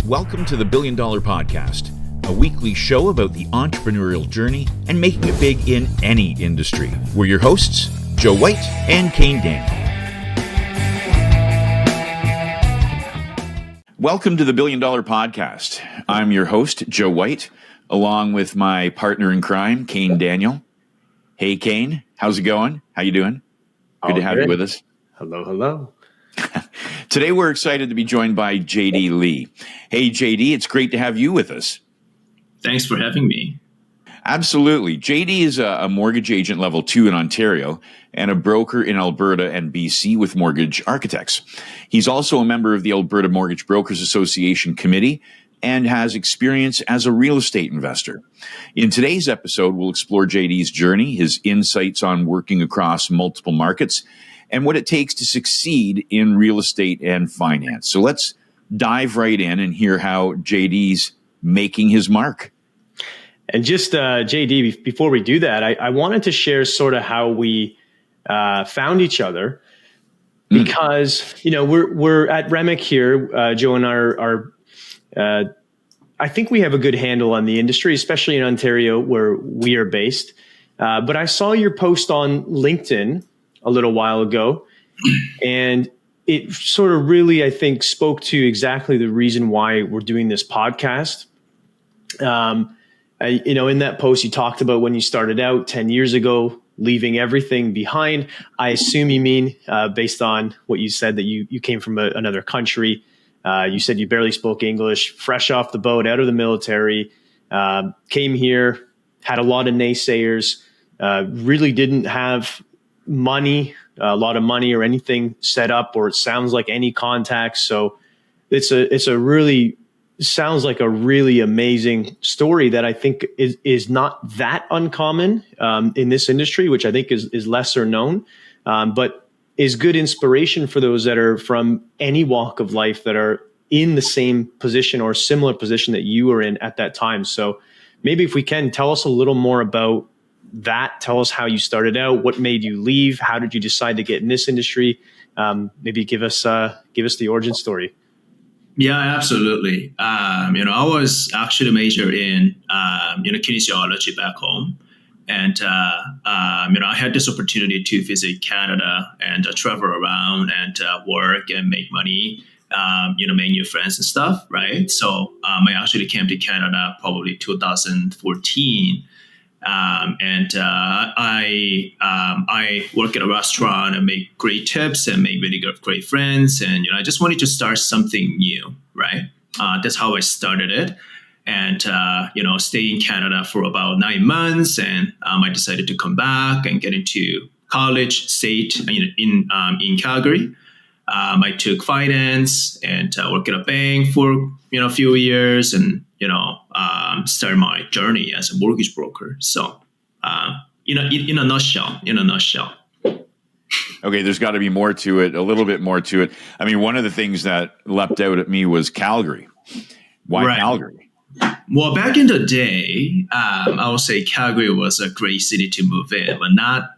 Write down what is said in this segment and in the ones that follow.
Welcome to the $1 Billion Podcast, a weekly show about the entrepreneurial journey and making it big in any industry. We're your hosts, Joe White and Kane Daniel. Welcome to the $1 Billion Podcast. I'm your host, Joe White, along with my partner in crime, Kane Daniel. Hey, Kane, how's it going? How you doing? Good to have you with us. Hello. Today, we're excited to be joined by JD Lee. Hey, JD, it's great to have you with us. Thanks for having me. Absolutely. JD is a mortgage agent level 2 in Ontario and a broker in Alberta and BC with Mortgage Architects. He's also a member of the Alberta Mortgage Brokers Association Committee and has experience as a real estate investor. In today's episode, we'll explore JD's journey, his insights on working across multiple markets, and what it takes to succeed in real estate and finance. So let's dive right in and hear how JD's making his mark. And just JD, before we do that, I wanted to share sort of how we found each other, because we're at Remick here. Joe and I think we have a good handle on the industry, especially in Ontario where we are based. But I saw your post on LinkedIn a little while ago, and it sort of really, I think, spoke to exactly the reason why we're doing this podcast. In that post, you talked about when you started out 10 years ago, leaving everything behind. I assume you mean, based on what you said, that you came from another country. You said you barely spoke English, fresh off the boat, out of the military, came here, had a lot of naysayers, really didn't have a lot of money or anything set up, or it sounds like any contacts. So sounds like a really amazing story that I think is not that uncommon in this industry, which I think is lesser known, but is good inspiration for those that are from any walk of life that are in the same position or similar position that you were in at that time. So maybe if we can, tell us a little more about that. Tell us how you started out, what made you leave, how did you decide to get in this industry? Maybe give us the origin story. Yeah, absolutely. I was actually majored in kinesiology back home, and I had this opportunity to visit Canada and travel around and work and make money, make new friends and stuff, right? So I actually came to Canada probably 2014. I work at a restaurant and make great tips and make really great friends. And, I just wanted to start something new, right? That's how I started it. And, stay in Canada for about 9 months. And I decided to come back and get into college, state in Calgary. I took finance and worked at a bank for, a few years, and, started my journey as a mortgage broker. So, in a nutshell. Okay, there's got to be more to it, a little bit more to it. I mean, one of the things that leapt out at me was Calgary. Why right. Calgary? Well, back in the day, I would say Calgary was a great city to move in, but not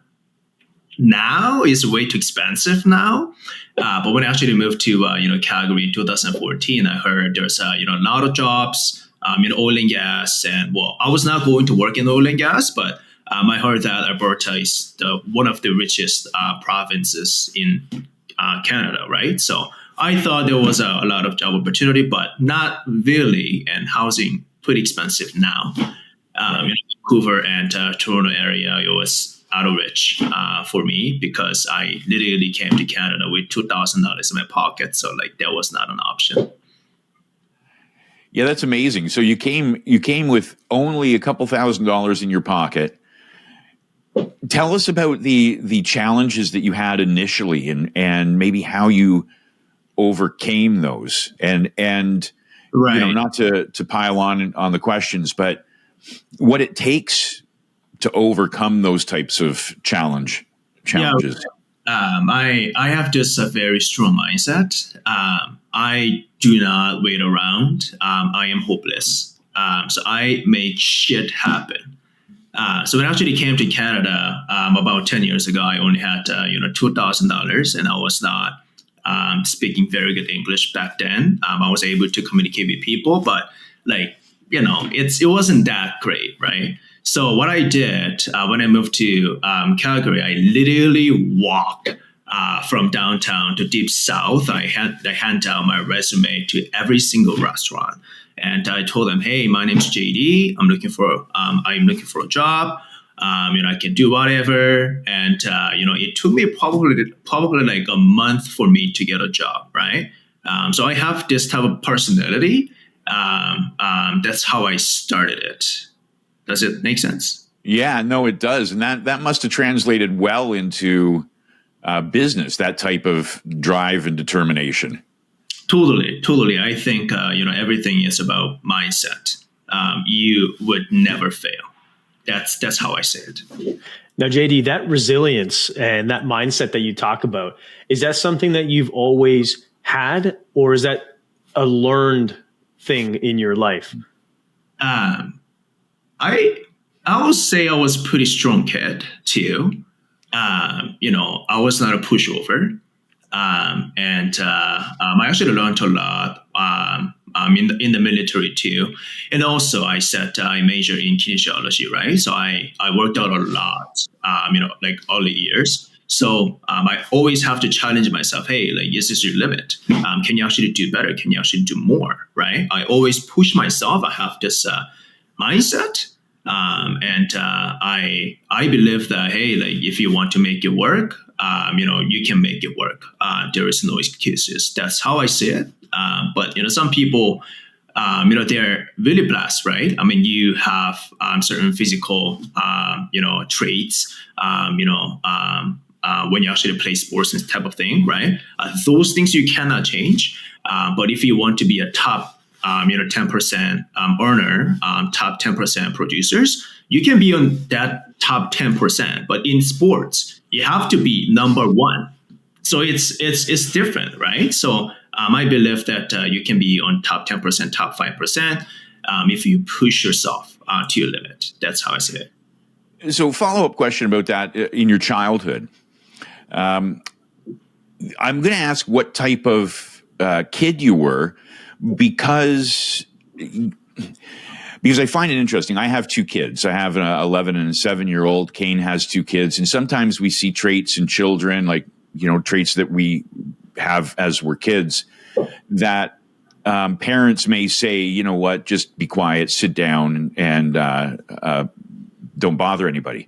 now. It's way too expensive now. But when I actually moved to Calgary in 2014, I heard there's a lot of jobs in oil and gas, and I was not going to work in oil and gas, but I heard that Alberta is one of the richest provinces in Canada, right? So I thought there was a lot of job opportunity, but not really, and housing pretty expensive now. In Vancouver and Toronto area, it was out of reach for me, because I literally came to Canada with $2,000 in my pocket. So that was not an option. Yeah, that's amazing. So you came with only a couple $1,000s in your pocket. Tell us about the challenges that you had initially, and maybe how you overcame those, and right. Not to pile on the questions, but what it takes to overcome those types of challenges. Yeah, I have just a very strong mindset. I do not wait around. I am hopeless. So I make shit happen. So when I actually came to Canada about 10 years ago, I only had $2,000, and I was not speaking very good English back then. I was able to communicate with people, but it wasn't that great, right? So what I did when I moved to Calgary, I literally walked from downtown to deep south. I hand out my resume to every single restaurant, and I told them, "Hey, my name's JD. I'm looking for a job. I can do whatever." And it took me probably like a month for me to get a job, right? So I have this type of personality. That's how I started it. Does it make sense? Yeah, no, it does. And that must have translated well into business, that type of drive and determination. Totally. I think, everything is about mindset. You would never fail. That's how I say it. Now, JD, that resilience and that mindset that you talk about, is that something that you've always had, or is that a learned thing in your life? I would say I was a pretty strong kid too. I was not a pushover. And I actually learned a lot in the military too. And also I said I majored in kinesiology, right? So I worked out a lot, like early years. So I always have to challenge myself. Hey, like, is this your limit? Can you actually do better? Can you actually do more, right? I always push myself. I have this mindset. And I believe that, hey, like, if you want to make it work, you can make it work. There is no excuses. That's how I see it. But some people, they're really blessed, right? I mean, you have certain physical, traits, when you actually play sports and type of thing, right? Those things you cannot change. But if you want to be a top 10% earner, top 10% producers, you can be on that top 10%. But in sports, you have to be number one. So it's different, right? So I believe that you can be on top 10%, top 5% if you push yourself to your limit. That's how I say it. So, follow-up question about that in your childhood. I'm going to ask what type of kid you were, because I find it interesting. I have two kids. I have an 11 and a 7-year-old. Kane has two kids. And sometimes we see traits in children, like, traits that we have as we're kids, that parents may say, you know what, just be quiet, sit down, and don't bother anybody.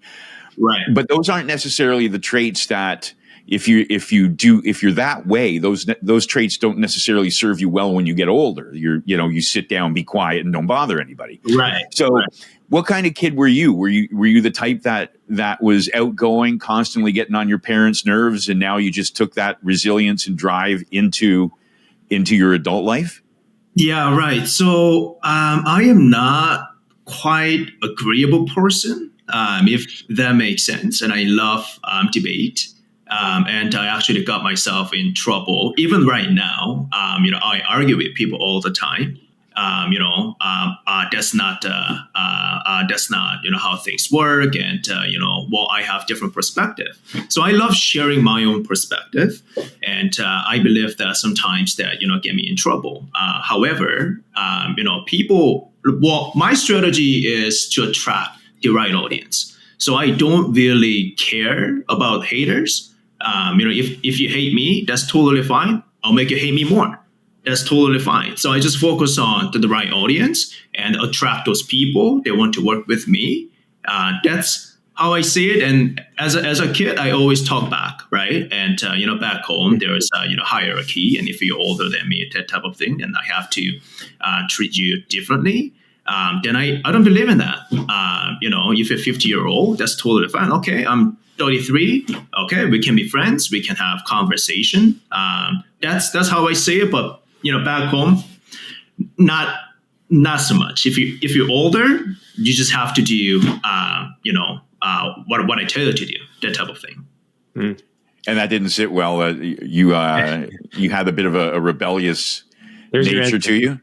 Right. But those aren't necessarily the traits that, if you're that way, those traits don't necessarily serve you well when you get older. You sit down, be quiet, and don't bother anybody. Right. So, right. What kind of kid were you? Were you the type that was outgoing, constantly getting on your parents' nerves, and now you just took that resilience and drive into your adult life? Yeah, right. So I am not quite agreeable person, if that makes sense, and I love debate. And I actually got myself in trouble. Even right now, I argue with people all the time. That's not how things work, and I have different perspective. So I love sharing my own perspective, and I believe that sometimes that get me in trouble. However, people. Well, my strategy is to attract the right audience. So I don't really care about haters. If you hate me, that's totally fine. I'll make you hate me more. That's totally fine. So I just focus on the right audience and attract those people. They want to work with me. That's how I see it. And as a kid, I always talk back, right? And back home there is hierarchy, and if you're older than me, that type of thing, then I have to treat you differently. Then I don't believe in that. If you're 50-year-old, that's totally fine. Okay, I'm 33. Okay, we can be friends. We can have conversation. That's how I say it. But back home, not so much. If you're older, you just have to do what I tell you to do. That type of thing. Mm. And that didn't sit well. You had a bit of a rebellious nature to you.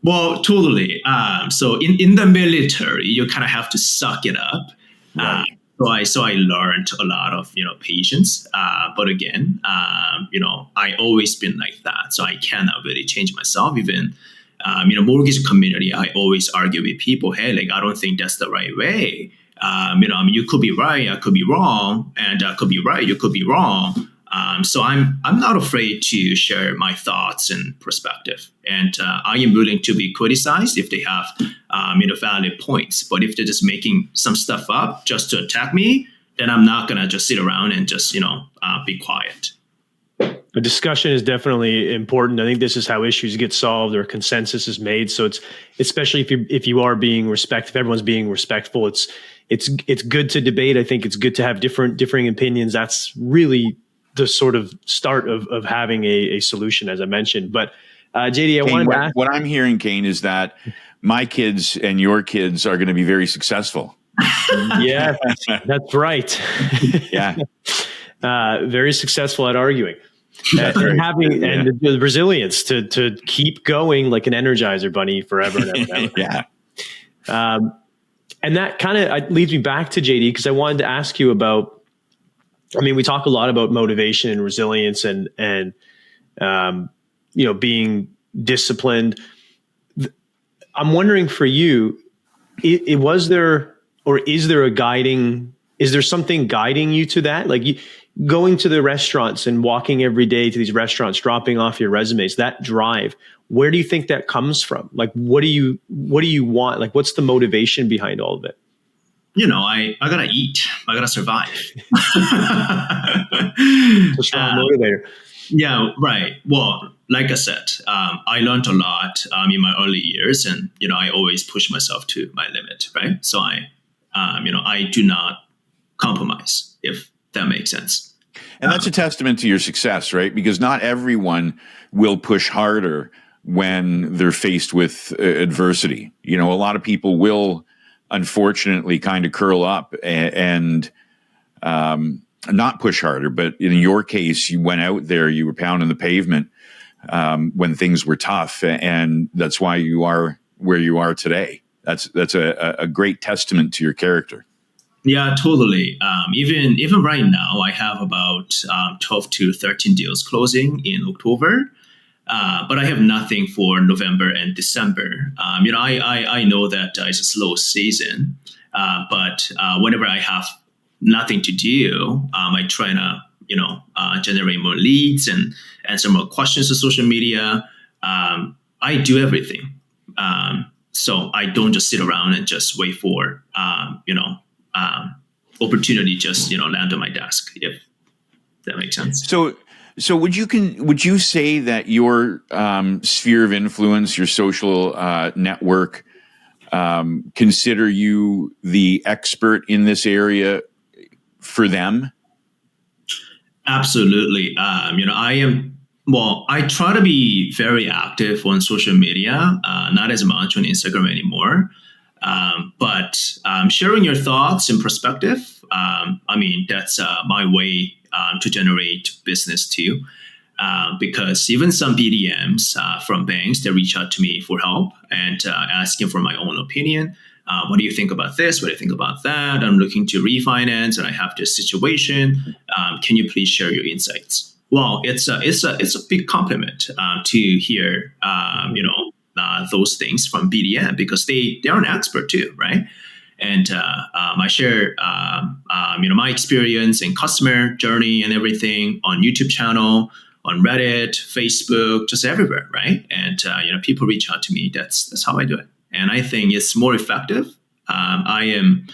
Well, totally. So in the military, you kind of have to suck it up. Right. So I learned a lot of patience. But again, I always been like that. So I cannot really change myself. Even mortgage community, I always argue with people. Hey, like I don't think that's the right way. You could be right, I could be wrong, and I could be right, you could be wrong. So I'm not afraid to share my thoughts and perspective, and I am willing to be criticized if they have valid points. But if they're just making some stuff up just to attack me, then I'm not gonna just sit around and just be quiet. A discussion is definitely important. I think this is how issues get solved or consensus is made. So it's especially if you are being respectful, if everyone's being respectful, it's good to debate. I think it's good to have differing opinions. That's really the sort of start of having a solution, as I mentioned. But JD, I wanted to ask. What I'm hearing, Kane, is that my kids and your kids are going to be very successful. Yeah, that's right. Yeah. Very successful at arguing. And having and the resilience to keep going like an Energizer bunny forever and ever. And ever. Yeah. And that kind of leads me back to JD, because I wanted to ask you about. I mean, we talk a lot about motivation and resilience and being disciplined. I'm wondering for you, was there or is there is there something guiding you to that? Like going to the restaurants and walking every day to these restaurants, dropping off your resumes, that drive, where do you think that comes from? Like, what do you want? Like, what's the motivation behind all of it? I gotta eat. I gotta survive. It's a strong motivator. Yeah, right. Well, like I said, I learned a lot in my early years, and I always push myself to my limit. Right. So I do not compromise, if that makes sense. And that's a testament to your success, right? Because not everyone will push harder when they're faced with adversity. A lot of people will, unfortunately, kind of curl up and not push harder. But in your case, you went out there, you were pounding the pavement when things were tough, and that's why you are where you are today. That's a great testament to your character. Yeah, totally. Even right now, I have about 12 to 13 deals closing in October. But I have nothing for November and December. I know that it's a slow season, but whenever I have nothing to do, I try to generate more leads and answer more questions on social media. I do everything, so I don't just sit around and just wait for opportunity just land on my desk, if that makes sense. So would you say that your sphere of influence, your social network, consider you the expert in this area for them? Absolutely. I am. Well, I try to be very active on social media, not as much on Instagram anymore. But sharing your thoughts and perspective, that's my way to generate business too. Because even some BDMs from banks, they reach out to me for help and asking for my own opinion. What do you think about this? What do you think about that? I'm looking to refinance and I have this situation. Can you please share your insights? Well, it's a big compliment to hear those things from BDM, because they are an expert too, right? And I share my experience and customer journey and everything on YouTube channel, on Reddit, Facebook, just everywhere, right? And people reach out to me. That's how I do it, and I think it's more effective. I am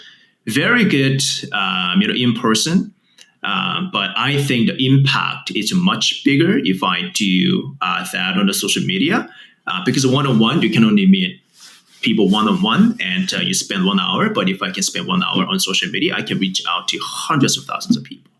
very good, in person, but I think the impact is much bigger if I do that on the social media, because one-on-one you can only meet people one-on-one and you spend 1 hour. But if I can spend 1 hour on social media, I can reach out to hundreds of thousands of people.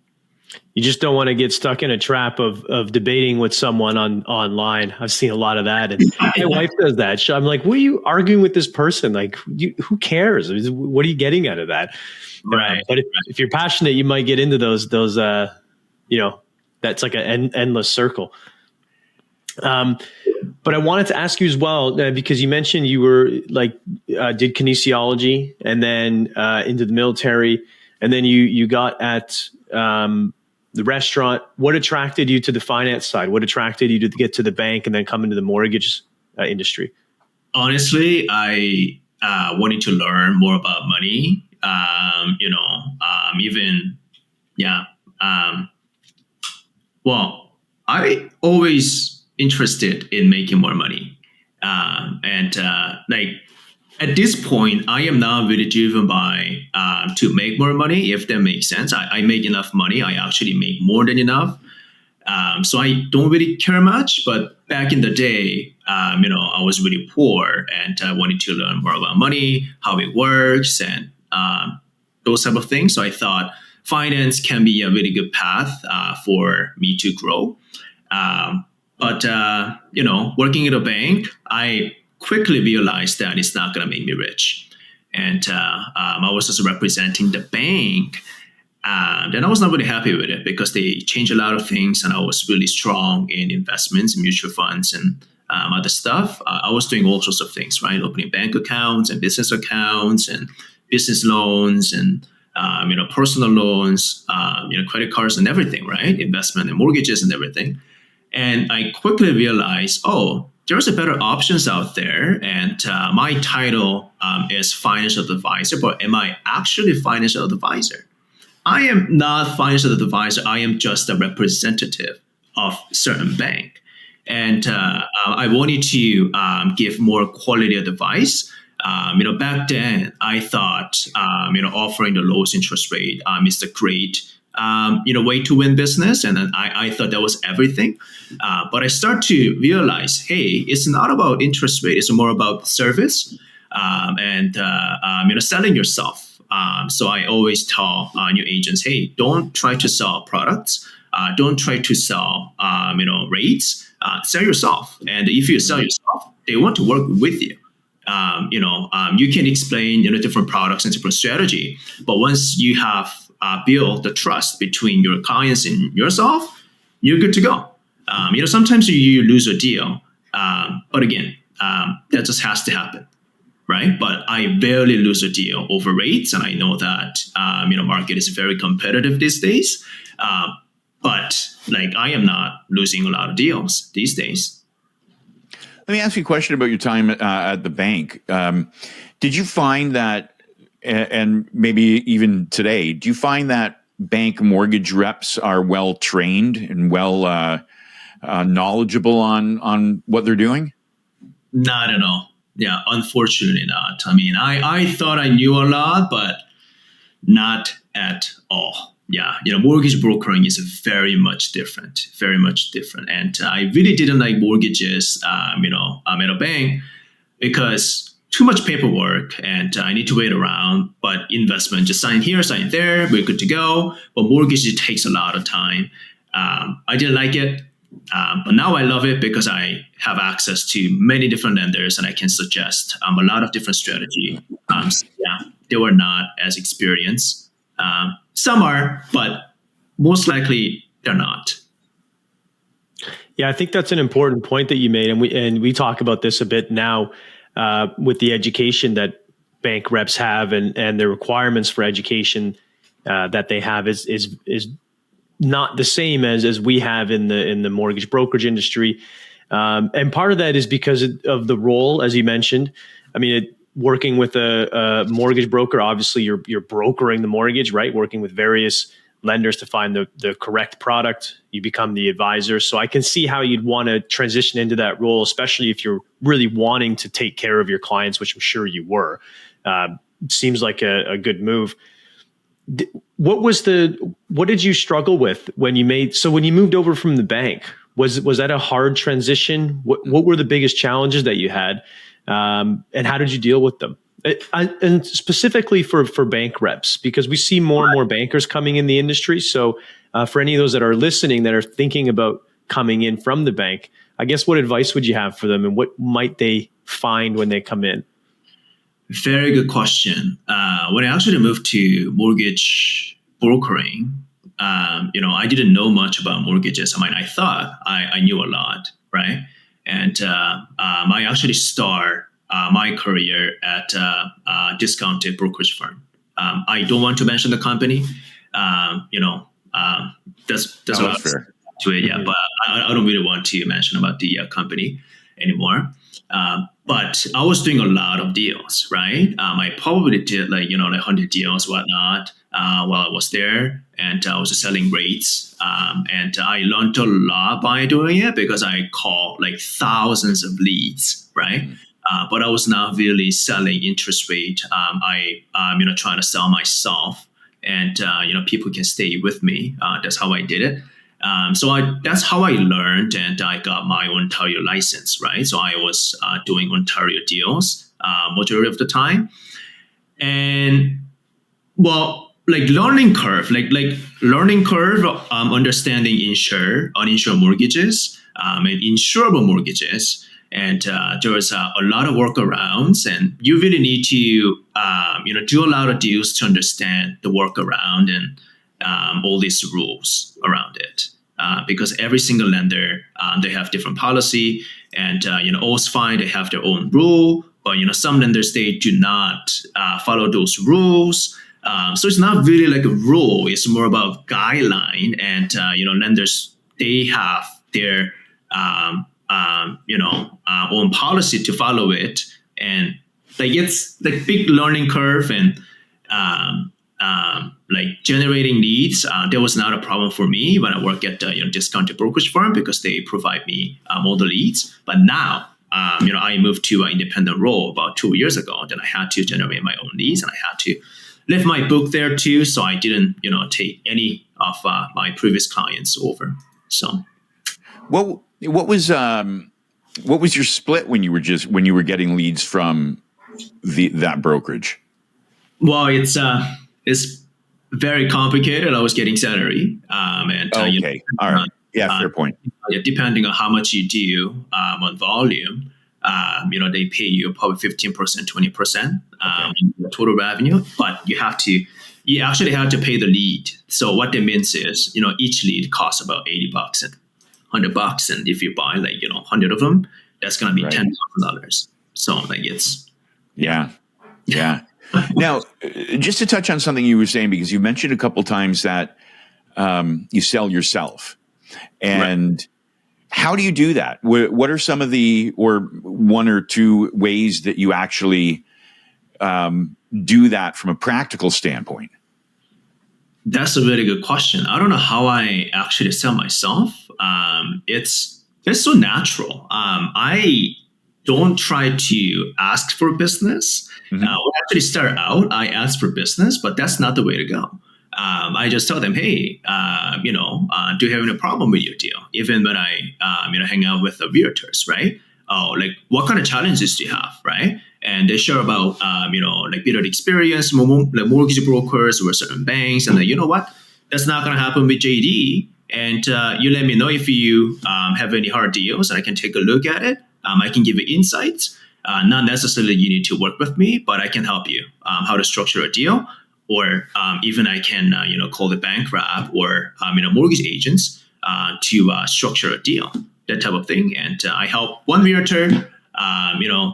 You just don't want to get stuck in a trap of debating with someone online. I've seen a lot of that. And my wife does that. I'm like, what are you arguing with this person? Like, who cares? What are you getting out of that? Right. But if you're passionate, you might get into those that's like an endless circle. But I wanted to ask you as well, because you mentioned you were did kinesiology and then into the military. and then you got at the restaurant. What attracted you to the finance side? What attracted you to get to the bank and then come into the mortgage industry? Honestly, I wanted to learn more about money. Even yeah. Well, I always interested in making more money, and like at this point, I am not really driven by to make more money. If that makes sense, I make enough money. I actually make more than enough. So I don't really care much. But back in the day, I was really poor and I wanted to learn more about money, how it works, and those type of things. So I thought finance can be a really good path for me to grow. But working at a bank, I quickly realized that it's not going to make me rich. And I was just representing the bank. And I was not really happy with it because they changed a lot of things, and I was really strong in investments, mutual funds, and other stuff. I was doing all sorts of things, right? Opening bank accounts and business accounts and business loans and personal loans, credit cards and everything, right? Investment and mortgages and everything. And I quickly realized, there's a better options out there. And my title is financial advisor, but am I actually financial advisor? I am not financial advisor. I am just a representative of certain bank. And I wanted to give more quality advice. Back then I thought, offering the lowest interest rate is the great, way to win business. And then I thought that was everything. But I start to realize, hey, it's not about interest rate. It's more about service and selling yourself. So I always tell new agents, hey, don't try to sell products. Don't try to sell, rates. Sell yourself. And if you sell yourself, they want to work with you. You can explain, different products and different strategy. But once you have built the trust between your clients and yourself, you're good to go. Sometimes you lose a deal. But again, that just has to happen. Right, but I barely lose a deal over rates, and I know that market is very competitive these days. But I am not losing a lot of deals these days. Let me ask you a question about your time at the bank. Did you find that, and maybe even today, do you find that bank mortgage reps are well trained and well knowledgeable on what they're doing? Not at all. Yeah, unfortunately not. I mean, I thought I knew a lot, but not at all. Yeah, mortgage brokering is very much different, very much different. And I really didn't like mortgages, I'm at a bank because too much paperwork and I need to wait around. But investment, just sign here, sign there, we're good to go. But mortgage, it takes a lot of time. I didn't like it. But now I love it because I have access to many different lenders and I can suggest a lot of different strategy. They were not as experienced. Some are, but most likely they're not. Yeah, I think that's an important point that you made, and we talk about this a bit now with the education that bank reps have and the requirements for education that they have is not the same as we have in the mortgage brokerage industry. And part of that is because of the role, as you mentioned. I mean, working with a mortgage broker, obviously you're brokering the mortgage, right? Working with various lenders to find the correct product. You become the advisor. So I can see how you'd want to transition into that role, especially if you're really wanting to take care of your clients, which I'm sure you were. Seems like a good move. What did you struggle with when you moved over from the bank? Was that a hard transition? What were the biggest challenges that you had? And how did you deal with them? And specifically for bank reps, because we see more and more bankers coming in the industry. So for any of those that are listening that are thinking about coming in from the bank, I guess what advice would you have for them and what might they find when they come in? Very good question. When I actually moved to mortgage brokering, I didn't know much about mortgages. I mean, I thought I knew a lot, right? And I actually start my career at a discounted brokerage firm. I don't want to mention the company. There's a lot fair. to it, yeah. But I don't really want to mention about the company anymore. But I was doing a lot of deals, right? I probably did like 100 deals, whatnot, while I was there, and I was selling rates. And I learned a lot by doing it because I called like thousands of leads, right? But I was not really selling interest rate. Trying to sell myself, and people can stay with me. That's how I did it. That's how I learned, and I got my Ontario license, right? So I was doing Ontario deals majority of the time, and well, like learning curve, understanding uninsured mortgages, and insurable mortgages. And there was a lot of workarounds, and you really need to, do a lot of deals to understand the workaround and all these rules around it. Because every single lender, they have different policy, and OSFI, they have their own rule, but some lenders, they do not follow those rules. So it's not really like a rule; it's more about guideline, and lenders, they have their own policy to follow it, and like it's like big learning curve, and like generating leads. There was not a problem for me when I work at discounted brokerage firm because they provide me all the leads. But now, I moved to an independent role about 2 years ago. Then I had to generate my own leads, and I had to live my book there too. So I didn't, take any of my previous clients over. So, what was your split when you were getting leads from that brokerage? Well, it's very complicated. I was getting salary, and okay, all right, yeah, fair point. Depending on how much you do on volume, they pay you probably 15%, 20% total revenue, but you actually have to pay the lead. So what that means is, each lead costs about $80 and $100, and if you buy 100 of them, that's going to be $10,000. So it's yeah. Now, just to touch on something you were saying, because you mentioned a couple times that you sell yourself, and how do you do that? What are some of or one or two ways that you actually do that from a practical standpoint? That's a really good question. I don't know how I actually sell myself. It's so natural. I don't try to ask for business. When I actually start out, I ask for business, but that's not the way to go. I just tell them, hey, do you have any problem with your deal? Even when I, hang out with the realtors, right? Oh, like what kind of challenges do you have, right? And they share about, period experience, like mortgage brokers or certain banks, and you know what? That's not going to happen with JD. And you let me know if you have any hard deals, and I can take a look at it. I can give you insights. Not necessarily you need to work with me, but I can help you how to structure a deal, or even I can call the bank rep or mortgage agents to structure a deal, that type of thing. And I help one realtor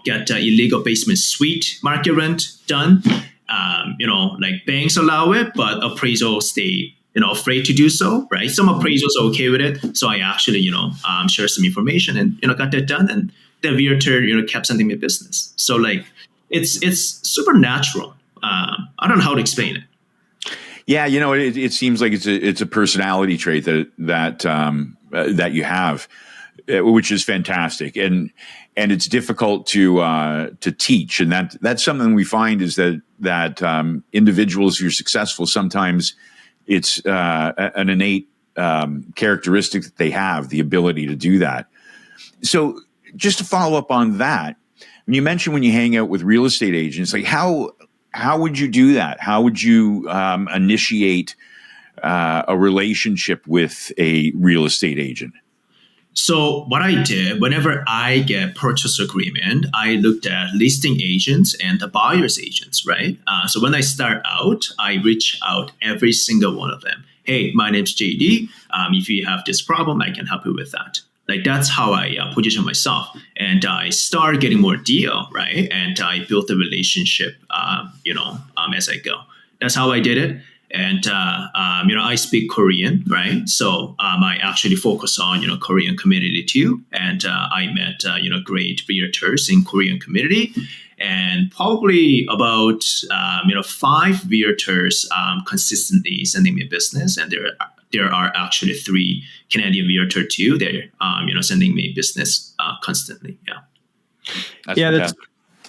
get illegal basement suite market rent done. Like banks allow it, but appraisals stay afraid to do so, right? Some appraisals are okay with it. So I actually, share some information and, got that done. And the realtor, kept sending me business. So like, it's super natural. I don't know how to explain it. Yeah. It seems like it's a personality trait that you have, which is fantastic. And it's difficult to teach. And that's something we find is that individuals who are successful, sometimes it's an innate characteristic that they have, the ability to do that. So just to follow up on that, you mentioned when you hang out with real estate agents, like how would you do that? How would you initiate a relationship with a real estate agent? So what I did, whenever I get purchase agreement, I looked at listing agents and the buyer's agents, right? So when I start out, I reach out every single one of them. Hey, my name's JD. If you have this problem, I can help you with that. Like that's how I position myself, and I start getting more deal, right? And I built a relationship, as I go. That's how I did it. And I speak Korean, right? So I actually focus on Korean community too, and I met great realtors in Korean community, and probably about 5 realtors consistently sending me business, and there are actually 3 Canadian realtor too. They're sending me business constantly. Yeah,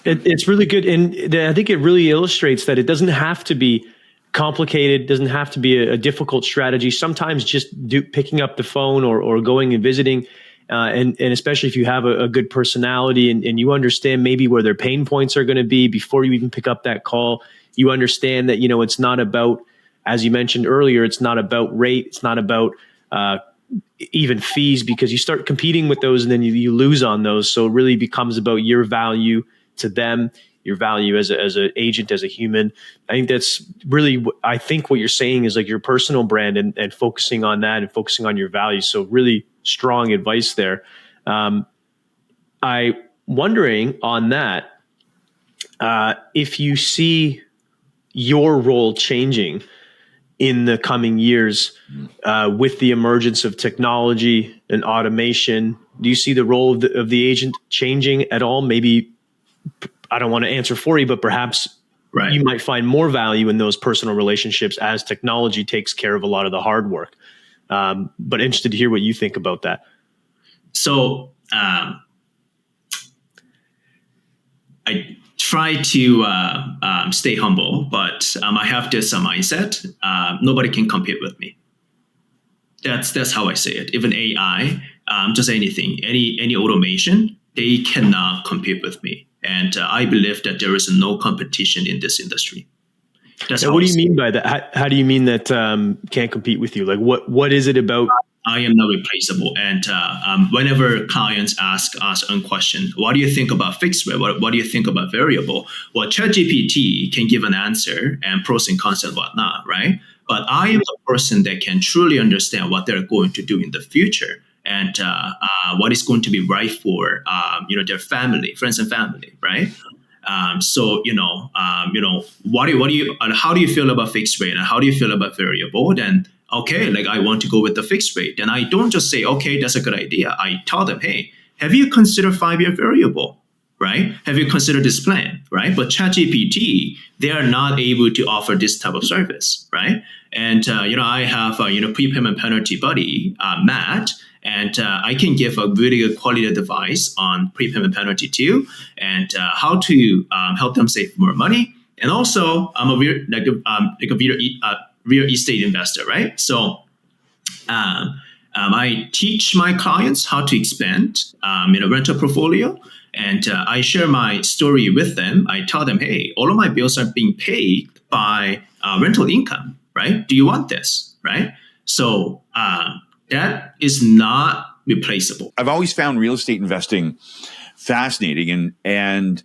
it's really good, and I think it really illustrates that it doesn't have to be complicated, doesn't have to be a difficult strategy. Sometimes just picking up the phone or going and visiting, and especially if you have a good personality and you understand maybe where their pain points are going to be before you even pick up that call. You understand that it's not about, as you mentioned earlier, it's not about rate, it's not about even fees, because you start competing with those and then you lose on those. So it really becomes about your value to them, your value as an agent, as a human. I think that's really, I think what you're saying is like your personal brand and focusing on that and focusing on your values. So really strong advice there. I wondering on that, if you see your role changing in the coming years with the emergence of technology and automation. Do you see the role of the agent changing at all? Maybe, I don't want to answer for you, but perhaps you might find more value in those personal relationships as technology takes care of a lot of the hard work. But interested to hear what you think about that. So I try to stay humble, but I have this mindset. Nobody can compete with me. That's how I say it. Even AI, just anything, any automation, they cannot compete with me. And I believe that there is no competition in this industry. What do you mean by that? How do you mean that can't compete with you? Like what is it about? I am not replaceable. And whenever clients ask us a question, what do you think about fixed rate? What do you think about variable? Well, ChatGPT can give an answer and pros and cons and whatnot, right? But I am the person that can truly understand what they're going to do in the future and what is going to be right for their family, friends and family, right? So how do you feel about fixed rate and how do you feel about variable? Then okay, like I want to go with the fixed rate. And I don't just say, okay, that's a good idea. I tell them, hey, have you considered 5-year variable, right? Have you considered this plan, right? But ChatGPT, they are not able to offer this type of service, right? And, I have, prepayment penalty buddy, Matt, and I can give a really good quality advice on prepayment penalty too, and how to help them save more money. And also, I'm a real estate investor, right? So I teach my clients how to expand in a rental portfolio, and I share my story with them. I tell them, hey, all of my bills are being paid by rental income, right? Do you want this, right? So that is not replaceable. I've always found real estate investing fascinating, and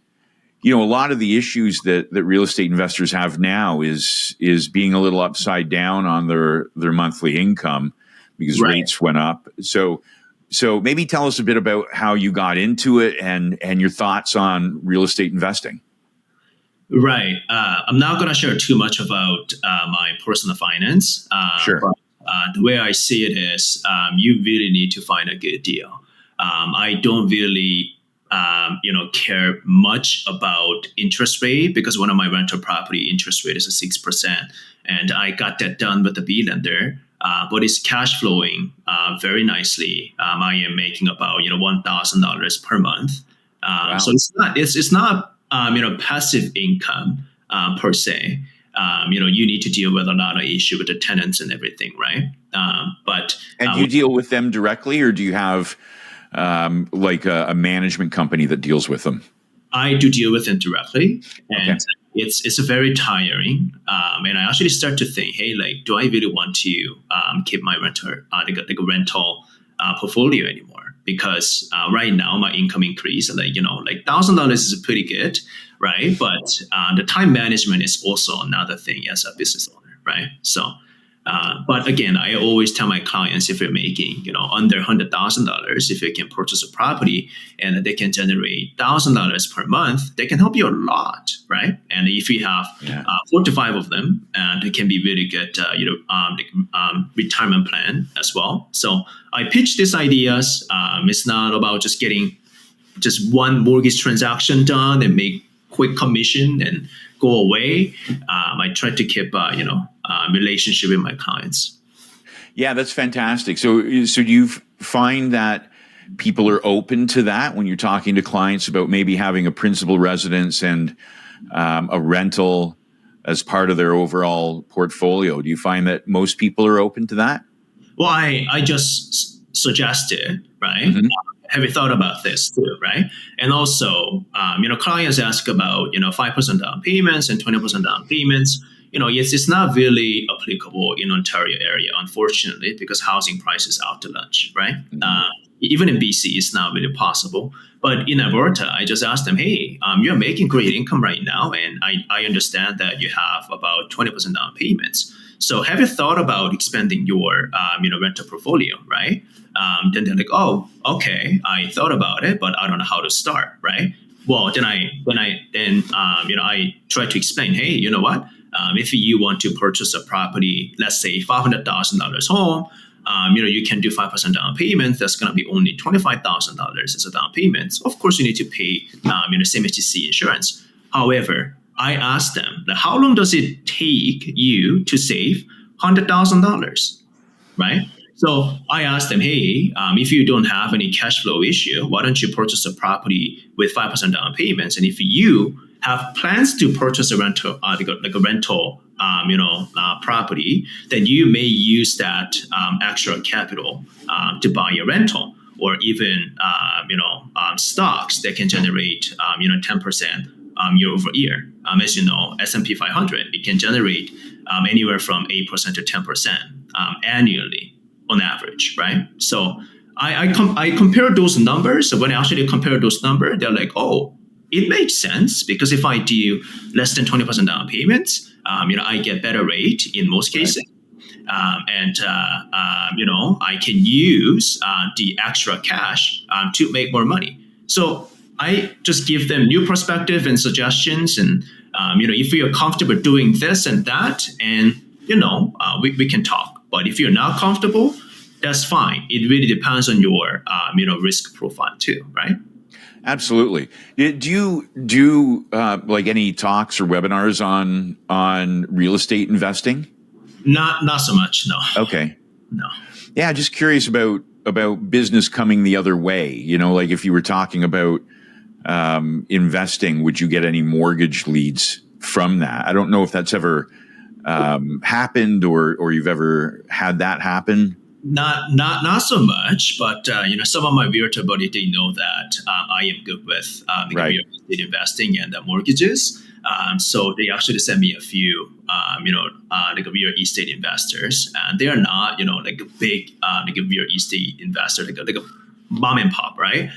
a lot of the issues that real estate investors have now is being a little upside down on their monthly income because rates went up. So maybe tell us a bit about how you got into it and your thoughts on real estate investing. Right. I'm not going to share too much about my personal finance. Sure. But the way I see it is you really need to find a good deal. I don't really care much about interest rate because one of my rental property interest rate is 6%, and I got that done with the B lender. But it's cash flowing very nicely. I am making about $1,000 per month. Wow. So it's not passive income per se. You need to deal with a lot of issue with the tenants and everything, right? And you deal with them directly, or do you have like a management company that deals with them? I do deal with them directly, and it's very tiring. And I actually start to think, hey, like, do I really want to keep my rental portfolio anymore? Because right now my income increase, like $1,000 is pretty good, right? But the time management is also another thing as a business owner, right? So But again, I always tell my clients, if you're making, under $100,000, if you can purchase a property and they can generate $1,000 per month, they can help you a lot, right? And if you have 4 to 5 of them, and it can be really good, retirement plan as well. So I pitch these ideas. It's not about just getting just one mortgage transaction done and make quick commission and go away. I try to keep, relationship with my clients. Yeah, that's fantastic. So do you find that people are open to that when you're talking to clients about maybe having a principal residence and a rental as part of their overall portfolio? Do you find that most people are open to that? Well, I just suggested, right? Mm-hmm. Have you thought about this too, right? And also, clients ask about 5% down payments and 20% down payments. Yes, it's not really applicable in Ontario area, unfortunately, because housing prices out to lunch, right? Mm-hmm. Even in BC, it's not really possible. But in Alberta, I just asked them, hey, you're making great income right now, and I understand that you have about 20% down payments. So have you thought about expanding your rental portfolio, right? Then they're like, oh, okay, I thought about it, but I don't know how to start, right? Well, then I try to explain, hey, you know what? If you want to purchase a property, let's say $500,000 home, you can do 5% down payment. That's going to be only $25,000 as a down payment. Of course, you need to pay, CMHC insurance. However, I asked them, how long does it take you to save $100,000, right? So I asked them, hey, if you don't have any cash flow issue, why don't you purchase a property with 5% down payments? And if you have plans to purchase a rental, like a rental, property, then you may use that extra capital to buy a rental, or even stocks that can generate 10% year over year. As you know, S&P 500, it can generate anywhere from 8% to 10% annually on average, right? So I compare those numbers. So when I actually compare those numbers, they're like, oh, it makes sense, because if I do less than 20% down payments, I get better rate in most cases. Right. I can use the extra cash to make more money. So I just give them new perspective and suggestions, and if you're comfortable doing this and that, and we can talk. But if you're not comfortable, that's fine. It really depends on your risk profile too, right? Absolutely. Do you do like any talks or webinars on real estate investing? Not so much, no. Okay. No. Yeah, just curious about business coming the other way. Like if you were talking about investing, would you get any mortgage leads from that? I don't know if that's ever happened or you've ever had that happen. Not so much, but some of my realtor buddies, they know that I am good with Right. real estate investing and mortgages. So they actually sent me a few, real estate investors, and they are not, like a big, like a real estate investor, like a mom and pop, right?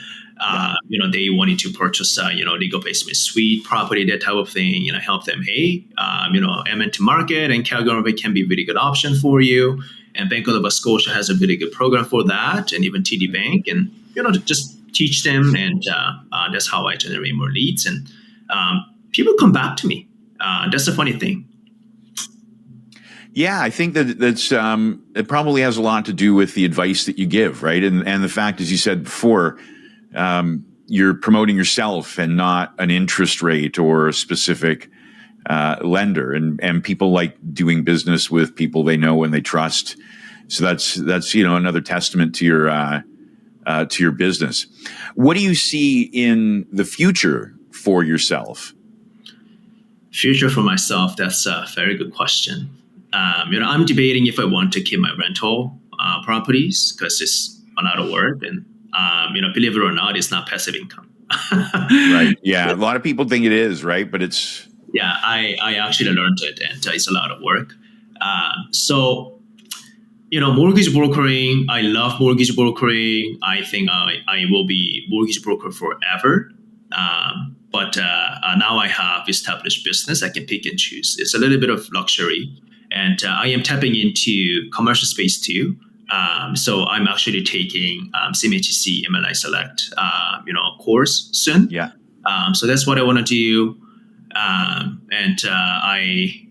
They wanted to purchase, legal basement suite property, that type of thing. Help them. Hey, I'm into market, and Calgary can be a really good option for you. And Bank of Nova Scotia has a really good program for that, and even TD Bank, and just teach them, and that's how I generate more leads, and people come back to me. That's the funny thing. Yeah, I think that's it probably has a lot to do with the advice that you give, right? And the fact, as you said before, you're promoting yourself and not an interest rate or a specific lender, and people like doing business with people they know and they trust. So that's another testament to your business. What do you see in the future for yourself? Future for myself, that's a very good question. I'm debating if I want to keep my rental properties, because it's a lot of work, and believe it or not, it's not passive income. Right. Yeah. A lot of people think it is, right? But it's... Yeah, I actually learned it, and it's a lot of work. So, mortgage brokering, I love mortgage brokering. I think I will be mortgage broker forever. But now I have established business. I can pick and choose. It's a little bit of luxury. And I am tapping into commercial space too. So I'm actually taking CMHC MLI Select, course soon. Yeah. So that's what I want to do. And I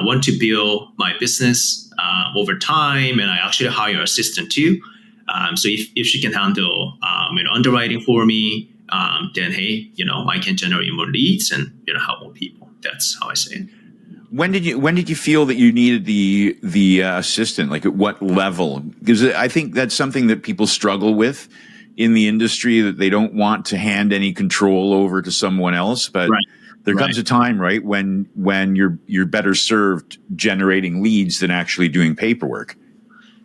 want to build my business over time, and I actually hire an assistant too. So if she can handle underwriting for me, then hey, I can generate more leads and help more people. That's how I say it. When did you feel that you needed the assistant? Like at what level? Because I think that's something that people struggle with in the industry, that they don't want to hand any control over to someone else. But Right. there comes a time, right, when you're better served generating leads than actually doing paperwork.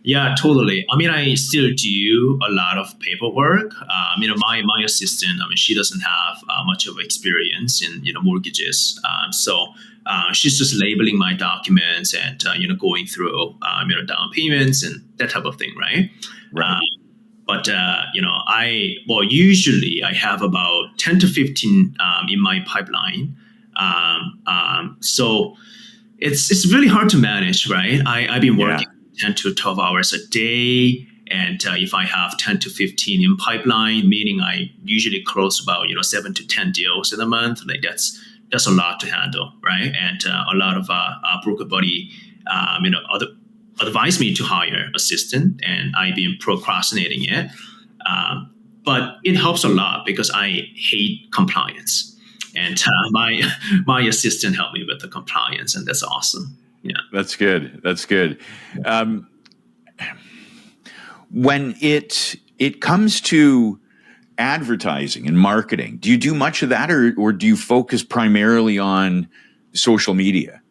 Yeah, totally. I mean, I still do a lot of paperwork. My assistant, she doesn't have much of experience in mortgages. So she's just labeling my documents and going through down payments and that type of thing, right? Right. But usually I have about 10 to 15 in my pipeline. So it's really hard to manage, right? I've been working 10 to 12 hours a day. And if I have 10 to 15 in pipeline, meaning I usually close about 7 to 10 deals in a month, like that's a lot to handle, right? And a lot of broker buddy, advised me to hire assistant, and I've been procrastinating it. But it helps a lot because I hate compliance, and my assistant helped me with the compliance, and that's awesome. Yeah, that's good. That's good. When it comes to advertising and marketing, do you do much of that, or do you focus primarily on social media?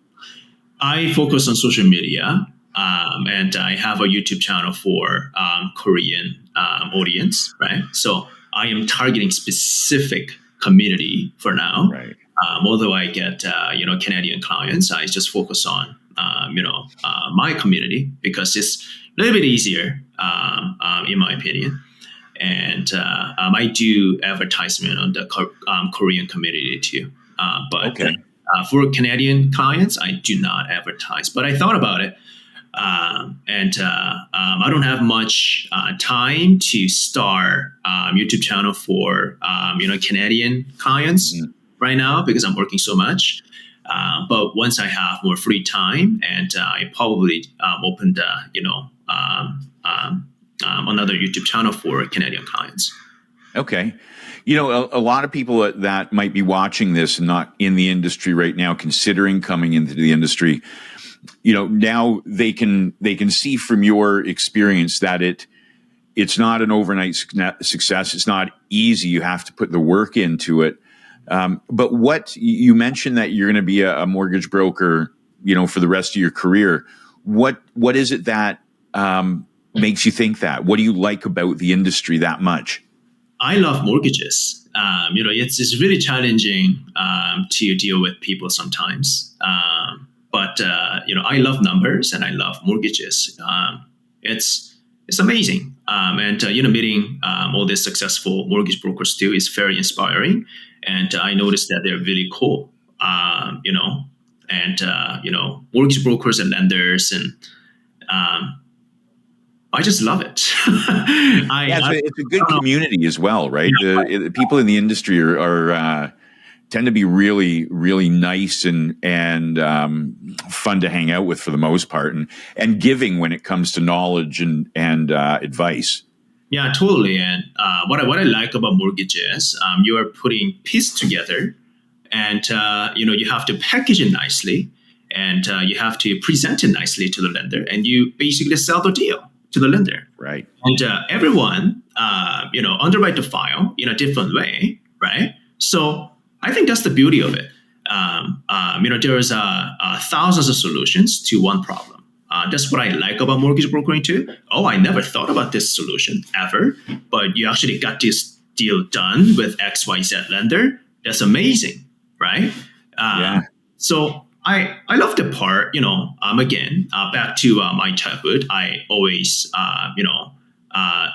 I focus on social media, and I have a YouTube channel for Korean audience, right? So I am targeting specific community for now. Right. Although I get Canadian clients, I just focus on my community because it's a little bit easier, in my opinion. And I do advertisement on the Korean community too. But for Canadian clients, I do not advertise. But I thought about it, and I don't have much time to start YouTube channel for Canadian clients right now because I'm working so much. But once I have more free time, and I probably opened another YouTube channel for Canadian clients. Okay. A lot of people that might be watching this and not in the industry right now, considering coming into the industry, now they can see from your experience that it's not an overnight success. It's not easy. You have to put the work into it. But what you mentioned that you're going to be a mortgage broker, for the rest of your career. What is it that makes you think that? What do you like about the industry that much? I love mortgages. It's really challenging to deal with people sometimes. But I love numbers and I love mortgages. It's amazing. And meeting all these successful mortgage brokers too is very inspiring. And I noticed that they're really cool. Mortgage brokers and lenders, and I just love it. It's a good community as well, right? The people in the industry are tend to be really, really nice and fun to hang out with for the most part, and giving when it comes to knowledge and advice. Yeah, totally. And what I like about mortgages, you are putting pieces together, and you have to package it nicely, and you have to present it nicely to the lender, and you basically sell the deal to the lender. Right. And everyone, underwrite the file in a different way, right? So I think that's the beauty of it. There's thousands of solutions to one problem. That's what I like about mortgage brokering too. Oh, I never thought about this solution ever, but you actually got this deal done with XYZ lender. That's amazing, right? So I love the part, again, back to my childhood. I always,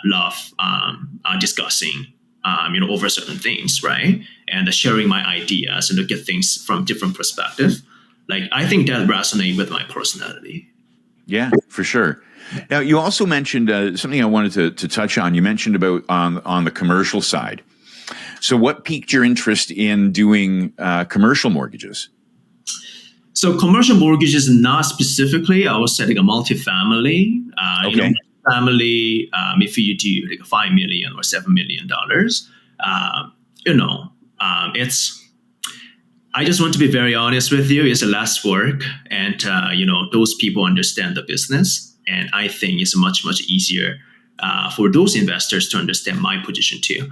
love discussing, over certain things, right? And sharing my ideas and look at things from different perspectives. Like, I think that resonates with my personality. Yeah, for sure. Now, you also mentioned something I wanted to touch on. You mentioned about on the commercial side. So what piqued your interest in doing commercial mortgages? So commercial mortgages, not specifically, I was setting a multifamily. Okay. Family, if you do like $5 million or $7 million, it's. I just want to be very honest with you. It's less work, and those people understand the business, and I think it's much much easier for those investors to understand my position too,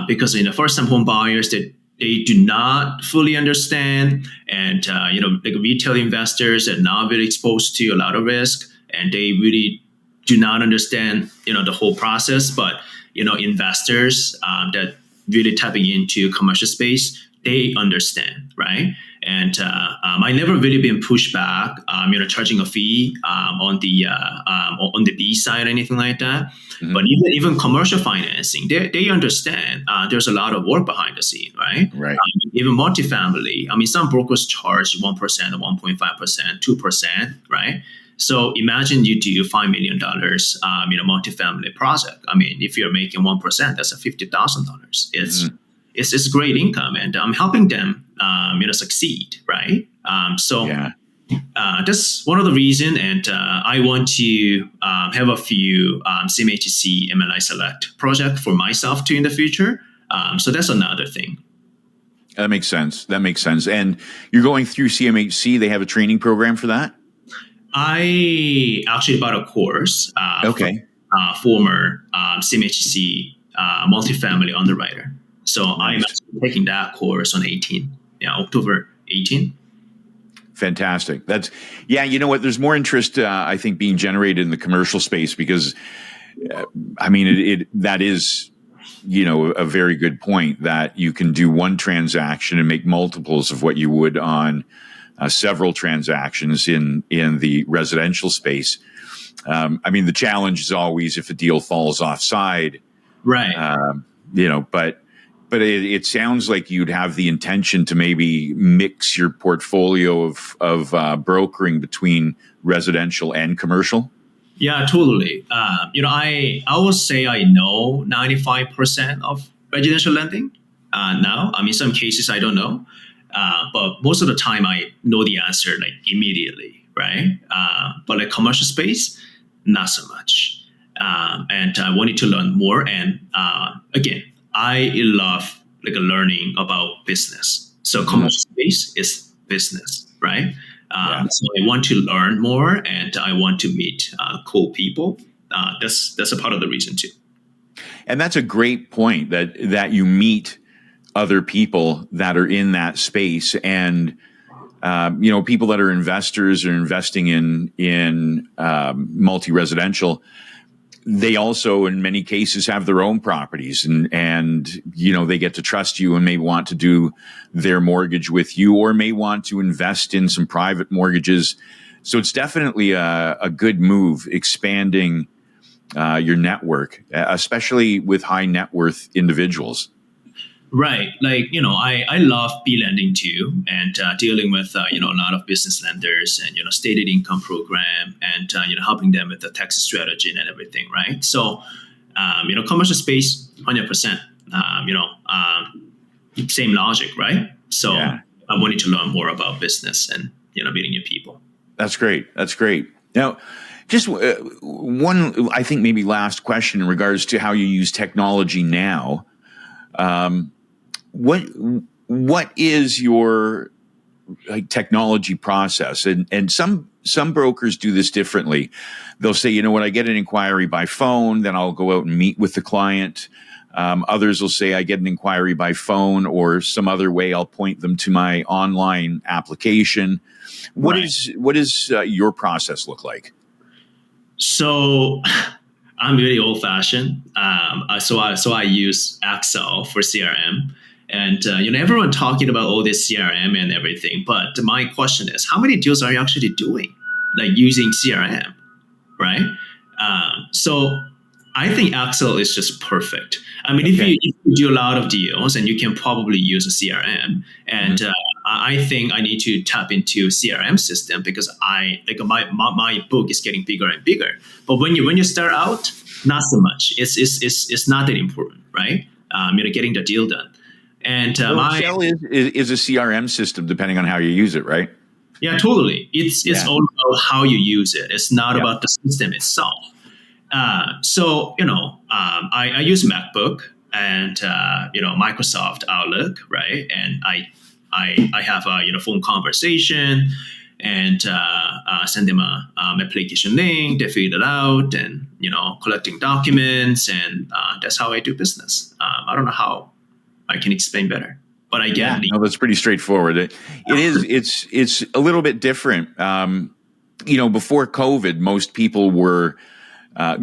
because first-time home buyers they do not fully understand, and like retail investors are not really exposed to a lot of risk, and they really do not understand the whole process. But investors that really tapping into commercial space, they understand, right? And I never really been pushed back, charging a fee on the B side or anything like that. Mm-hmm. But even commercial financing, they understand there's a lot of work behind the scene, right? Right. Even multifamily, some brokers charge 1% or 1.5%, 2%, right? So imagine you do $5 million, multifamily project. If you're making 1%, that's $50,000. It's great income, and I'm helping them, succeed, right? That's one of the reasons, and I want to have a few CMHC MLI Select project for myself too in the future. So that's another thing. That makes sense. And you're going through CMHC. They have a training program for that? I actually bought a course. Okay. From former CMHC multifamily underwriter. So nice. I'm actually taking that course on October 18. Fantastic. You know what? There's more interest, I think, being generated in the commercial space because, that is, a very good point that you can do one transaction and make multiples of what you would on several transactions in the residential space. The challenge is always if a deal falls offside, right? But it sounds like you'd have the intention to maybe mix your portfolio of brokering between residential and commercial. Yeah, totally. I will say I know 95% of residential lending now. Some cases I don't know, but most of the time I know the answer like immediately, right? But like commercial space, not so much. And I wanted to learn more. And again, I love learning about business. So commercial space is business, right? So I want to learn more, and I want to meet cool people. That's a part of the reason too. And that's a great point that you meet other people that are in that space, and people that are investors or investing in multi-residential. They also, in many cases, have their own properties, and they get to trust you and may want to do their mortgage with you, or may want to invest in some private mortgages. So it's definitely a good move, expanding your network, especially with high net worth individuals. Right. I love B-lending too, and dealing with, a lot of business lenders and, stated income program and, helping them with the tax strategy and everything. Right. So, commercial space, 100%, same logic. Right. So I wanted to learn more about business and, meeting new people. That's great. Now, just one, I think maybe last question in regards to how you use technology now. What is your technology process? And some brokers do this differently. They'll say, I get an inquiry by phone, then I'll go out and meet with the client. Others will say I get an inquiry by phone or some other way. I'll point them to my online application. What does your process look like? So I'm really old fashioned. So I use Excel for CRM. And, everyone talking about all this CRM and everything. But my question is, how many deals are you actually doing, using CRM, right? So I think Excel is just perfect. If you do a lot of deals, and you can probably use a CRM. And I think I need to tap into CRM system because my book is getting bigger and bigger. But when you start out, not so much. It's not that important, right? Getting the deal done. And Shell is a CRM system, depending on how you use it, right? Yeah, totally. It's all about how you use it. It's not about the system itself. So I use MacBook and Microsoft Outlook, right? And I have a phone conversation and send them a application link. They fill it out and collecting documents, and that's how I do business. I don't know how I can explain better, but I get it. No, that's pretty straightforward. It is. It's a little bit different. Before COVID, most people were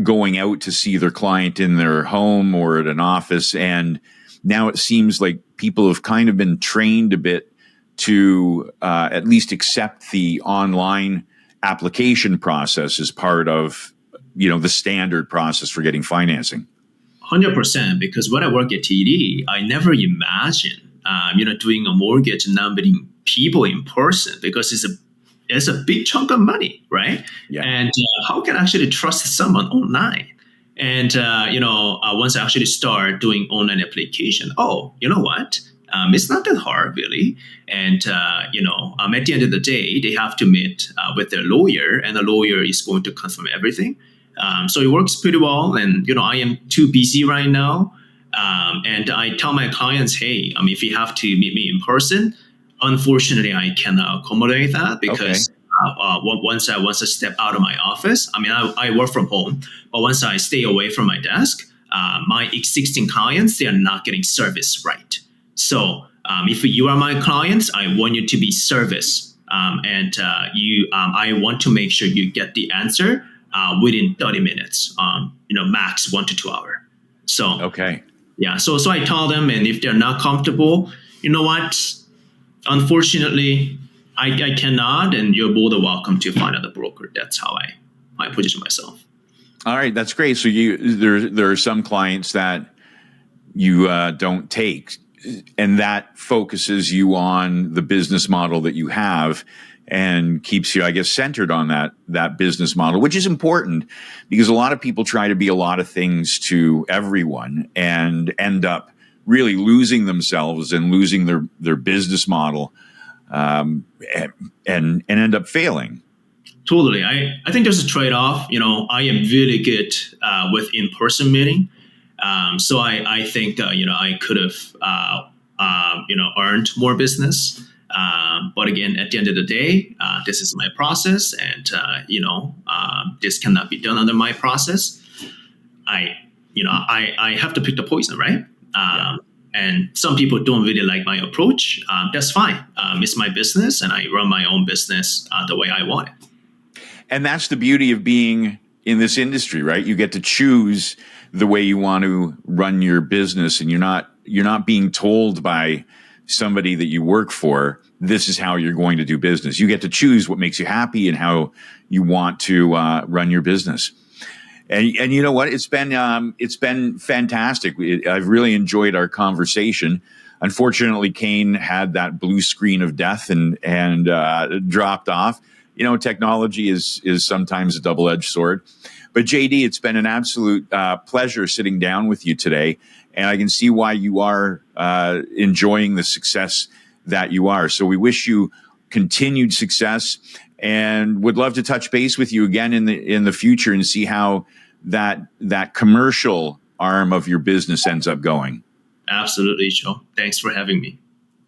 going out to see their client in their home or at an office. And now it seems like people have kind of been trained a bit to at least accept the online application process as part of, the standard process for getting financing. 100%, because when I work at TD, I never imagined, doing a mortgage and not meeting people in person, because it's a big chunk of money, right? Yeah. And how can I actually trust someone online? And once I actually start doing online application, you know what? It's not that hard, really. And at the end of the day, they have to meet with their lawyer, and the lawyer is going to confirm everything. So it works pretty well. And I am too busy right now. And I tell my clients, hey, if you have to meet me in person, unfortunately, I cannot accommodate that because once I step out of my office, I work from home, but once I stay away from my desk, my existing clients, they are not getting service right. So if you are my clients, I want you to be serviced, and I want to make sure you get the answer within 30 minutes, max 1 to 2 hours. So okay. Yeah, so I tell them, and if they're not comfortable, you know what? Unfortunately, I cannot, and you're more than welcome to find another broker. That's how I position myself. All right, that's great. So there are some clients that you don't take, and that focuses you on the business model that you have and keeps you, I guess, centered on that business model, which is important because a lot of people try to be a lot of things to everyone and end up really losing themselves and losing their business model, and end up failing. Totally. I think there's a trade-off. I am really good with in-person meeting. So I think, I could have, earned more business. But again, at the end of the day, this is my process, and this cannot be done under my process. I have to pick the poison, right? And some people don't really like my approach. That's fine. It's my business, and I run my own business the way I want it. And that's the beauty of being in this industry, right? You get to choose the way you want to run your business, and you're not being told by somebody that you work for, this is how you're going to do business. You get to choose what makes you happy and how you want to run your business. And you know what? It's been fantastic. I've really enjoyed our conversation. Unfortunately, Kane had that blue screen of death and dropped off. Technology is sometimes a double-edged sword. But JD, it's been an absolute pleasure sitting down with you today. And I can see why you are enjoying the success that you are. So we wish you continued success, and would love to touch base with you again in the future and see how that commercial arm of your business ends up going. Absolutely, Joe. Thanks for having me.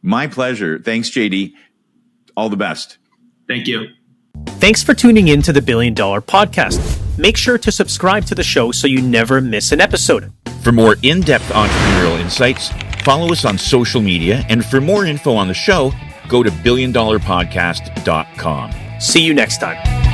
My pleasure. Thanks, JD. All the best. Thank you. Thanks for tuning in to the $1 Billion Podcast. Make sure to subscribe to the show so you never miss an episode. For more in-depth entrepreneurial insights, follow us on social media, and for more info on the show, go to billiondollarpodcast.com. See you next time.